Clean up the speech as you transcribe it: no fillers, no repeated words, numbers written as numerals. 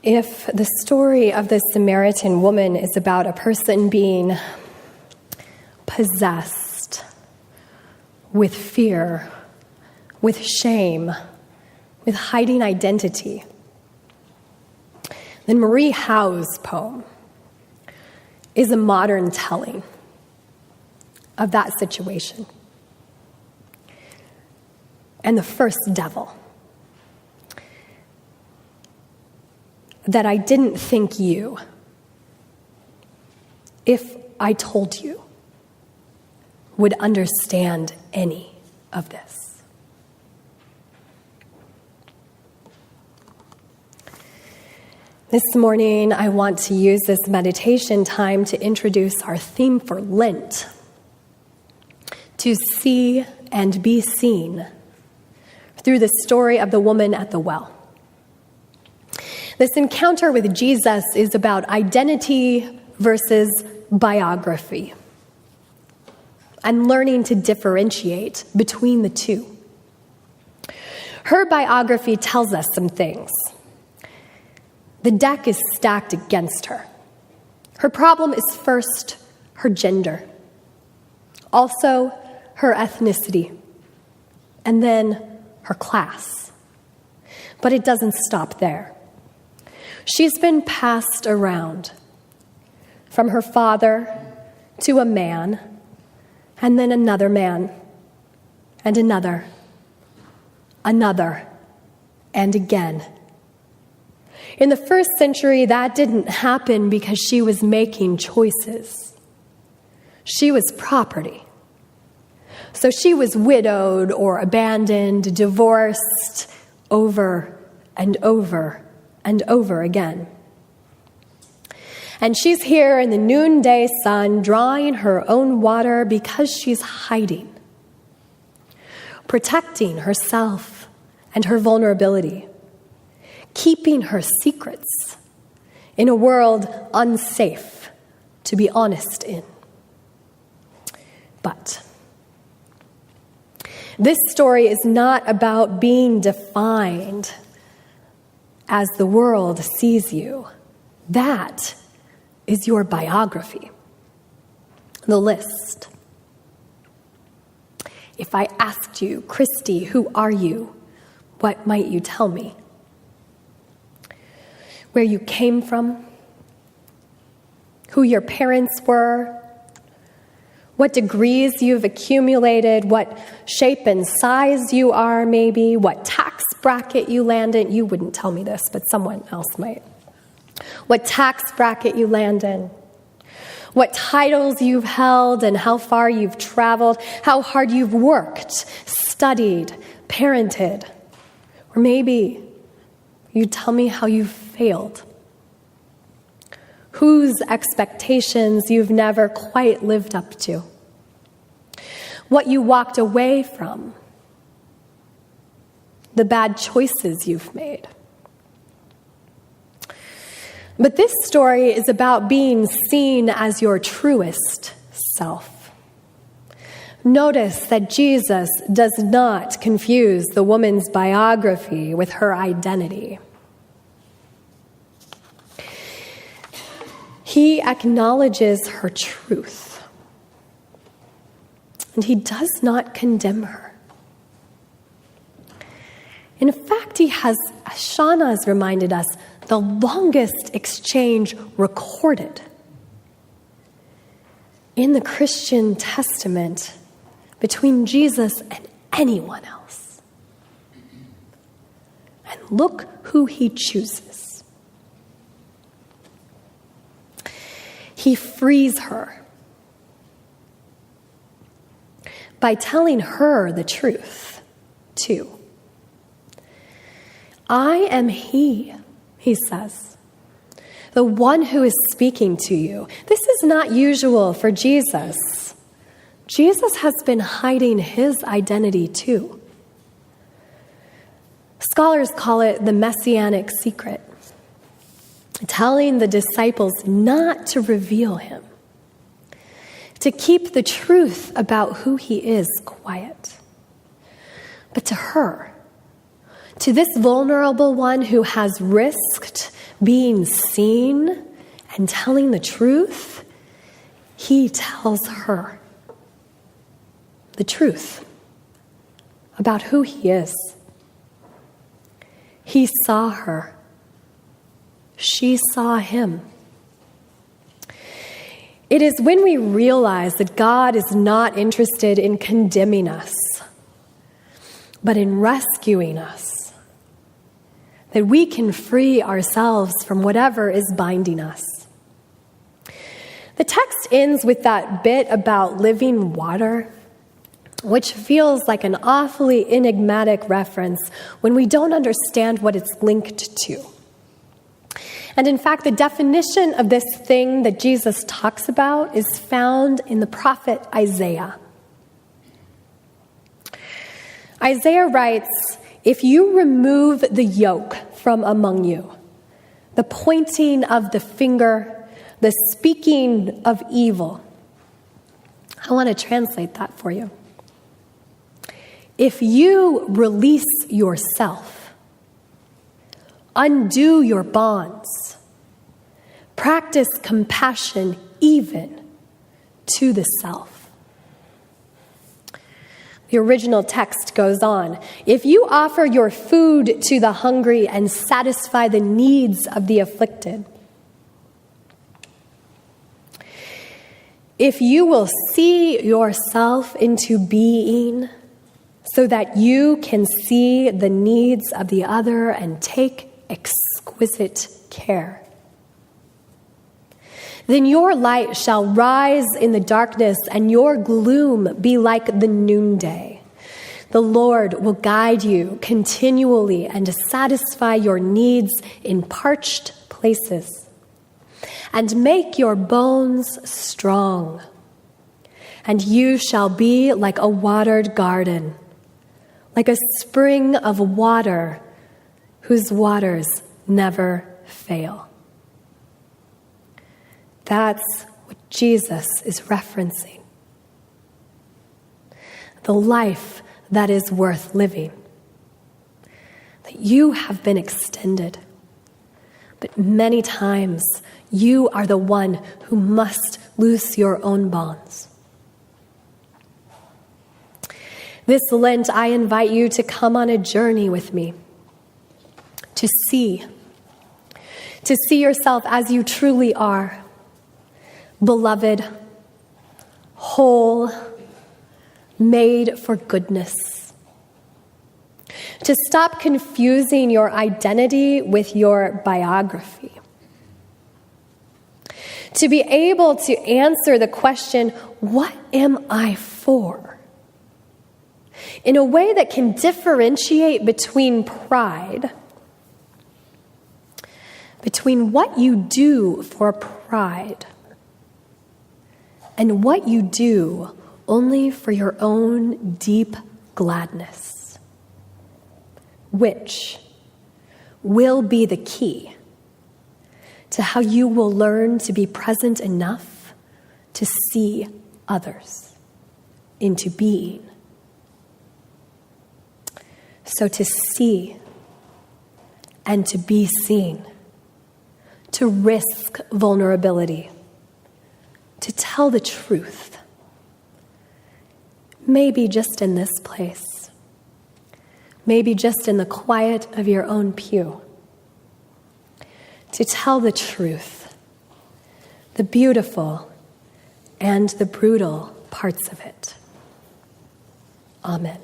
If the story of the Samaritan woman is about a person being possessed with fear, with shame, with hiding identity, then Marie Howe's poem is a modern telling of that situation. And the first devil that I didn't think you, if I told you, would understand any of this. This morning, I want to use this meditation time to introduce our theme for Lent, to see and be seen through the story of the woman at the well. This encounter with Jesus is about identity versus biography and learning to differentiate between the two. Her biography tells us some things. The deck is stacked against her. Her problem is first her gender, also her ethnicity, and then her class. But it doesn't stop there. She's been passed around from her father to a man, and then another man, and another, and again. In the first century, that didn't happen because she was making choices. She was property. So she was widowed or abandoned, divorced over and over and over again. And she's here in the noonday sun, drawing her own water because she's hiding, protecting herself and her vulnerability, keeping her secrets in a world unsafe to be honest in. But this story is not about being defined as the world sees you. That is your biography, the list. If I asked you, Christy, who are you? What might you tell me? Where you came from? Who your parents were? What degrees you've accumulated? What shape and size you are, maybe? What tax bracket you land in? You wouldn't tell me this, but someone else might. What tax bracket you land in? What titles you've held and how far you've traveled? How hard you've worked, studied, parented? Or maybe you'd tell me how you've failed. Whose expectations you've never quite lived up to. What you walked away from. The bad choices you've made. But this story is about being seen as your truest self. Notice that Jesus does not confuse the woman's biography with her identity. He acknowledges her truth, and he does not condemn her. In fact, he has, as Shauna has reminded us, the longest exchange recorded in the Christian Testament between Jesus and anyone else. And look who he chooses. He frees her by telling her the truth, too. I am he says, the one who is speaking to you. This is not usual for Jesus. Jesus has been hiding his identity, too. Scholars call it the messianic secret, telling the disciples not to reveal him, to keep the truth about who he is quiet. But to her, to this vulnerable one who has risked being seen and telling the truth, he tells her the truth about who he is. He saw her. She saw him. It is when we realize that God is not interested in condemning us, but in rescuing us, that we can free ourselves from whatever is binding us. The text ends with that bit about living water, which feels like an awfully enigmatic reference when we don't understand what it's linked to. And in fact, the definition of this thing that Jesus talks about is found in the prophet Isaiah. Isaiah writes, "If you remove the yoke from among you, the pointing of the finger, the speaking of evil." I want to translate that for you. If you release yourself, undo your bonds, practice compassion even to the self. The original text goes on, "If you offer your food to the hungry and satisfy the needs of the afflicted, if you will see yourself into being so that you can see the needs of the other and take exquisite care, then your light shall rise in the darkness and your gloom be like the noonday. The Lord will guide you continually and satisfy your needs in parched places and make your bones strong. And you shall be like a watered garden, like a spring of water whose waters never fail." That's what Jesus is referencing. The life that is worth living. That you have been extended, but many times you are the one who must loose your own bonds. This Lent, I invite you to come on a journey with me, to see yourself as you truly are, beloved, whole, made for goodness. To stop confusing your identity with your biography. To be able to answer the question, what am I for? In a way that can differentiate between pride, between what you do for pride, and what you do only for your own deep gladness, which will be the key to how you will learn to be present enough to see others into being. So to see and to be seen, to risk vulnerability, to tell the truth, maybe just in this place, maybe just in the quiet of your own pew, to tell the truth, the beautiful and the brutal parts of it. Amen.